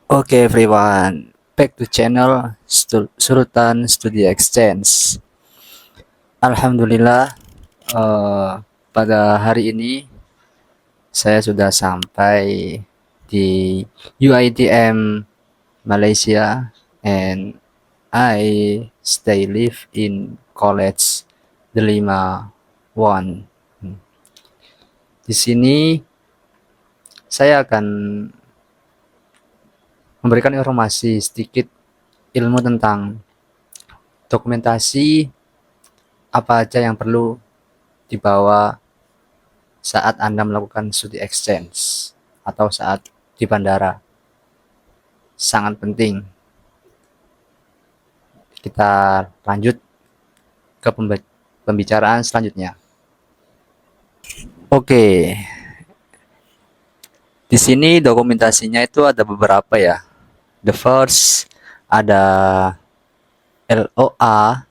Okay everyone, back to channel Sultan Study Exchange. Alhamdulillah, eh, pada hari ini saya sudah sampai di UiTM Malaysia, and I stay live in college Delima One. Di sini saya akan memberikan informasi sedikit ilmu tentang dokumentasi apa aja yang perlu dibawa saat Anda melakukan studi exchange atau saat di bandara. Sangat penting. Kita lanjut ke pembicaraan selanjutnya. Oke. Di sini dokumentasinya itu ada beberapa ya. The first ada LOA,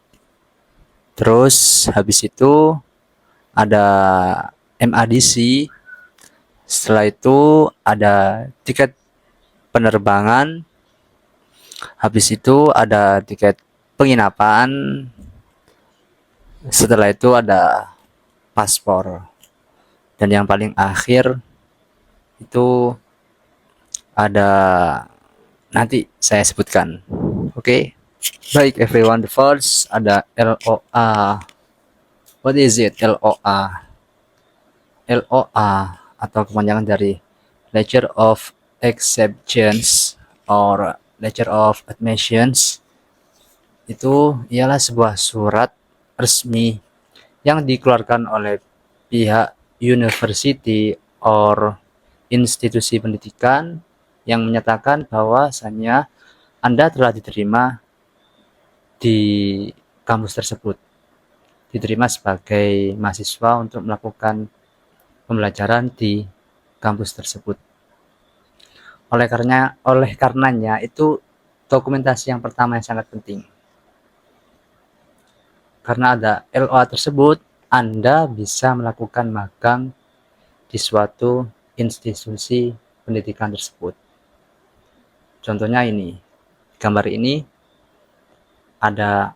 terus habis itu ada MADC, setelah itu ada tiket penerbangan, habis itu ada tiket penginapan, setelah itu ada paspor, dan yang paling akhir itu ada, nanti saya sebutkan. Oke. Baik everyone, the first ada LOA. What is it? LOA. LOA atau kepanjangan dari Letter of Acceptance or Letter of Admissions, itu ialah sebuah surat resmi yang dikeluarkan oleh pihak university or institusi pendidikan yang menyatakan bahwasannya Anda telah diterima di kampus tersebut, diterima sebagai mahasiswa untuk melakukan pembelajaran di kampus tersebut. Oleh karenanya itu dokumentasi yang pertama yang sangat penting. Karena ada LOA tersebut, Anda bisa melakukan magang di suatu institusi pendidikan tersebut. Contohnya ini, gambar ini ada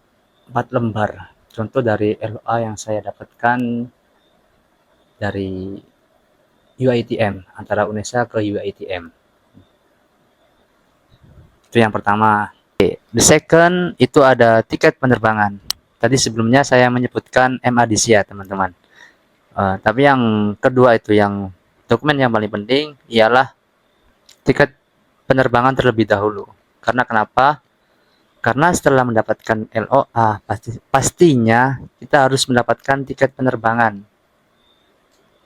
4 lembar. Contoh dari LOA yang saya dapatkan dari UiTM, antara UNESA ke UiTM. Itu yang pertama. The second itu ada tiket penerbangan. Tadi sebelumnya saya menyebutkan MADC ya teman-teman. Tapi yang kedua itu yang dokumen yang paling penting ialah tiket penerbangan terlebih dahulu. Karena kenapa? Karena setelah mendapatkan LOA, pastinya kita harus mendapatkan tiket penerbangan.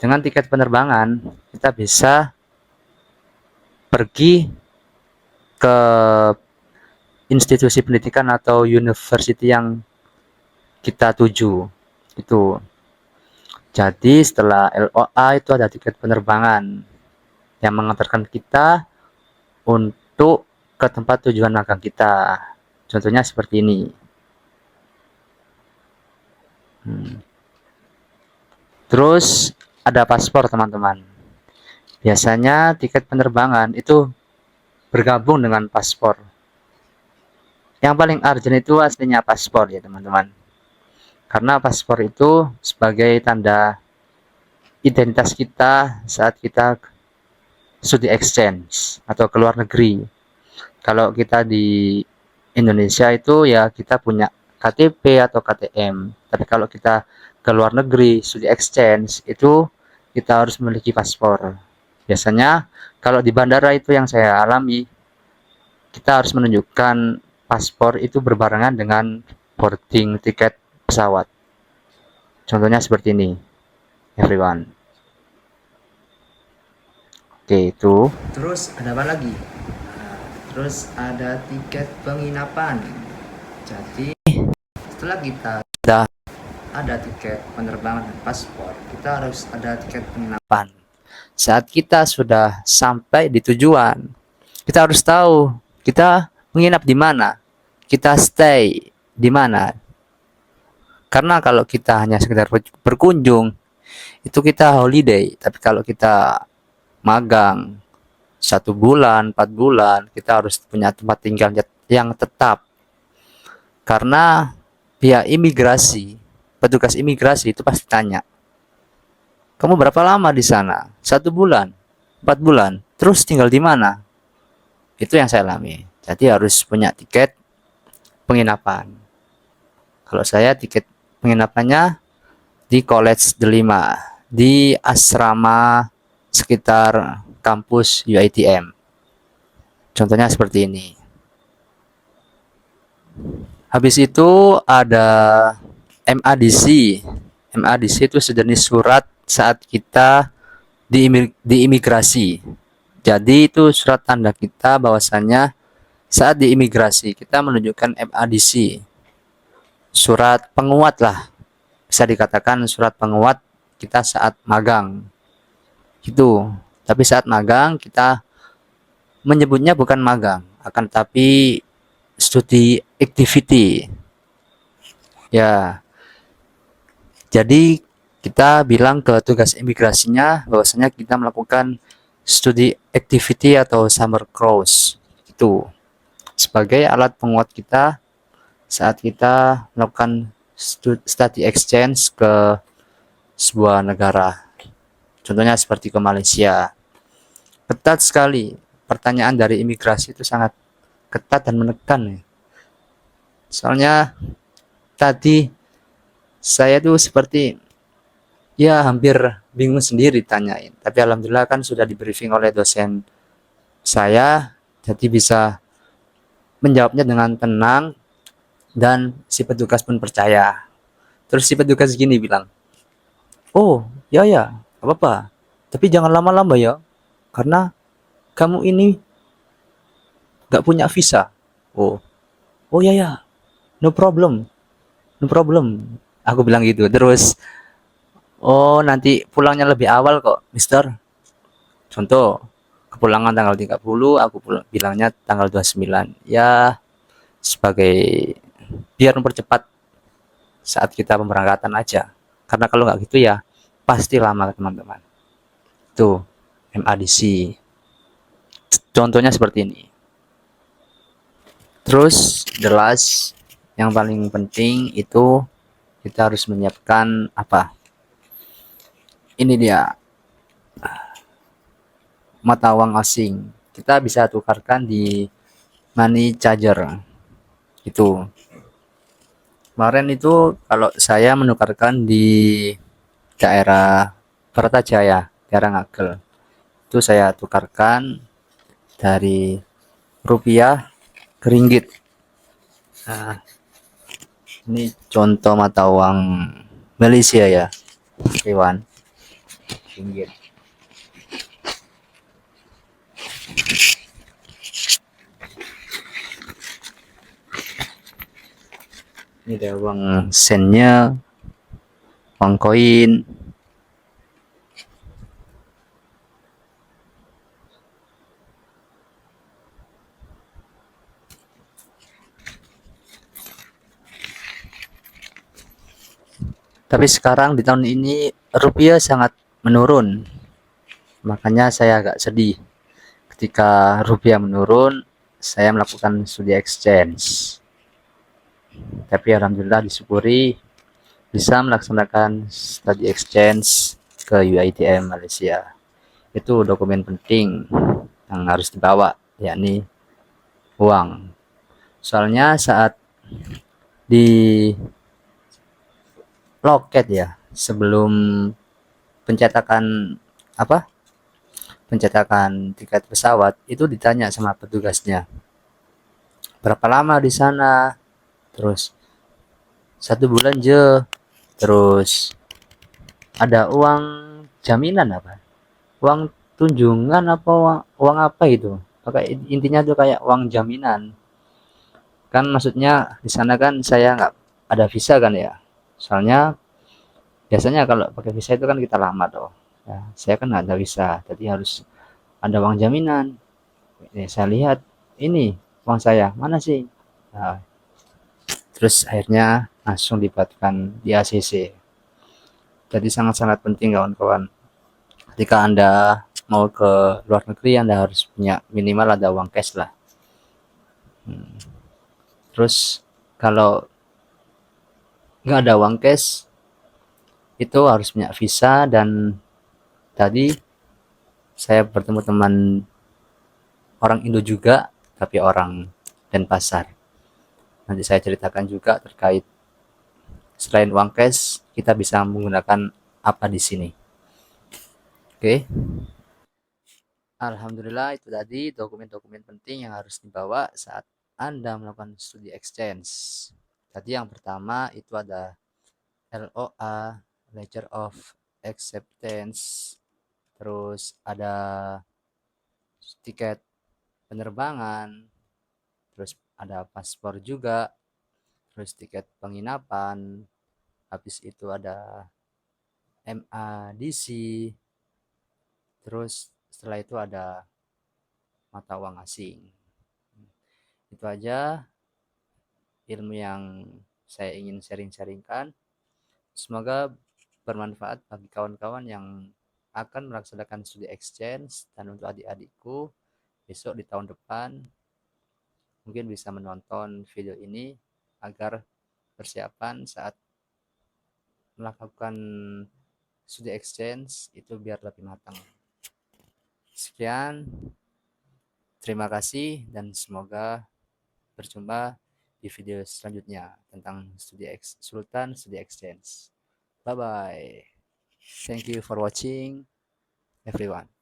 Dengan tiket penerbangan, kita bisa pergi ke institusi pendidikan atau university yang kita tuju. Itu. Jadi setelah LOA itu ada tiket penerbangan yang mengantarkan kita untuk ke tempat tujuan magang kita. Contohnya seperti ini. Terus ada paspor teman-teman. Biasanya tiket penerbangan itu bergabung dengan paspor. Yang paling urgent itu aslinya paspor ya teman-teman. Karena paspor itu sebagai tanda identitas kita saat kita studi exchange atau ke luar negeri. Kalau kita di Indonesia itu ya kita punya KTP atau KTM. Tapi kalau kita ke luar negeri studi exchange itu kita harus memiliki paspor. Biasanya kalau di bandara itu yang saya alami, kita harus menunjukkan paspor itu berbarengan dengan boarding tiket pesawat. Contohnya seperti ini, everyone. Oke, itu. Terus ada apa lagi? Terus ada tiket penginapan. Jadi setelah kita sudah ada tiket penerbangan dan paspor, kita harus ada tiket penginapan. Saat kita sudah sampai di tujuan, kita harus tahu kita menginap di mana, kita stay di mana. Karena kalau kita hanya sekedar berkunjung, itu kita holiday. Tapi kalau kita magang 1 bulan, 4 bulan, kita harus punya tempat tinggal yang tetap. Karena pihak imigrasi, petugas imigrasi itu pasti tanya, kamu berapa lama di sana? 1 bulan, 4 bulan, terus tinggal di mana? Itu yang saya alami. Jadi harus punya tiket penginapan. Kalau saya tiket penginapannya di College Delima, di asrama sekitar kampus UiTM. Contohnya seperti ini. Habis itu ada MADC. MADC itu sejenis surat saat kita di imigrasi. Jadi itu surat tanda kita bahwasannya saat di imigrasi kita menunjukkan MADC. Surat penguat lah. Bisa dikatakan surat penguat kita saat magang. Itu. Tapi saat magang kita menyebutnya bukan magang, akan tapi studi activity. Ya. Jadi kita bilang ke tugas imigrasinya bahwasanya kita melakukan studi activity atau summer course itu sebagai alat penguat kita saat kita melakukan study exchange ke sebuah negara. Contohnya seperti ke Malaysia. Ketat sekali. Pertanyaan dari imigrasi itu sangat ketat dan menekan. Soalnya tadi saya tuh seperti ya hampir bingung sendiri tanyain. Tapi alhamdulillah kan sudah di briefing oleh dosen saya, jadi bisa menjawabnya dengan tenang dan si petugas pun percaya. Terus si petugas gini bilang, oh ya ya, apa-apa. Tapi jangan lama-lama ya, karena kamu ini gak punya visa. Oh, oh ya ya, no problem, no problem. Aku bilang gitu. Terus, oh nanti pulangnya lebih awal kok, Mister. Contoh, kepulangan tanggal 30, aku bilangnya tanggal 29. Ya, sebagai biar mempercepat saat kita pemberangkatan aja. Karena kalau nggak gitu ya, pasti lama teman-teman. Tuh, MADC. Contohnya seperti ini. Terus, the last, yang paling penting itu kita harus menyiapkan apa? Ini dia, mata uang asing. Kita bisa tukarkan di money changer. Itu. Kemarin itu kalau saya menukarkan di daerah Bratajaya, daerah Ngagel. Itu saya tukarkan dari rupiah ke ringgit. Nah, ini contoh mata uang Malaysia ya, Iwan. Ringgit. Ini ada uang sennya, uang koin. Tapi sekarang di tahun ini rupiah sangat menurun. Makanya saya agak sedih. Ketika rupiah menurun, saya melakukan studi exchange. Tapi alhamdulillah disyukuri bisa melaksanakan study exchange ke UiTM Malaysia. Itu dokumen penting yang harus dibawa, yakni uang. Soalnya saat di loket ya, sebelum pencetakan apa? Pencetakan tiket pesawat itu ditanya sama petugasnya, berapa lama di sana? Terus 1 bulan je. Terus ada uang jaminan apa? Uang tunjungan apa uang apa itu? Pakai intinya tuh kayak uang jaminan. Kan maksudnya di sana kan saya nggak ada visa kan ya. Soalnya biasanya kalau pakai visa itu kan kita lama tuh. Ya, saya kan nggak ada visa, jadi harus ada uang jaminan. Ya, saya lihat ini uang saya mana sih? Nah, terus akhirnya langsung dibuatkan di ACC. Jadi sangat-sangat penting kawan-kawan. Ketika Anda mau ke luar negeri, Anda harus punya minimal ada uang cash lah. Terus kalau nggak ada uang cash, itu harus punya visa. Dan tadi saya bertemu teman orang Indo juga, tapi orang Denpasar. Nanti saya ceritakan juga terkait selain uang cash, kita bisa menggunakan apa di sini. Oke, alhamdulillah itu tadi dokumen-dokumen penting yang harus dibawa saat Anda melakukan studi exchange. Tadi yang pertama itu ada LOA, Letter of Acceptance, terus ada tiket penerbangan, terus ada paspor juga, terus tiket penginapan, habis itu ada MADC, terus setelah itu ada mata uang asing. Itu aja ilmu yang saya ingin sharing-sharingkan. Semoga bermanfaat bagi kawan-kawan yang akan melaksanakan studi exchange, dan untuk adik-adikku besok di tahun depan mungkin bisa menonton video ini agar persiapan saat melakukan studi exchange itu biar lebih matang. Sekian, terima kasih dan semoga berjumpa di video selanjutnya tentang Sultan Studi Exchange. Bye bye. Thank you for watching everyone.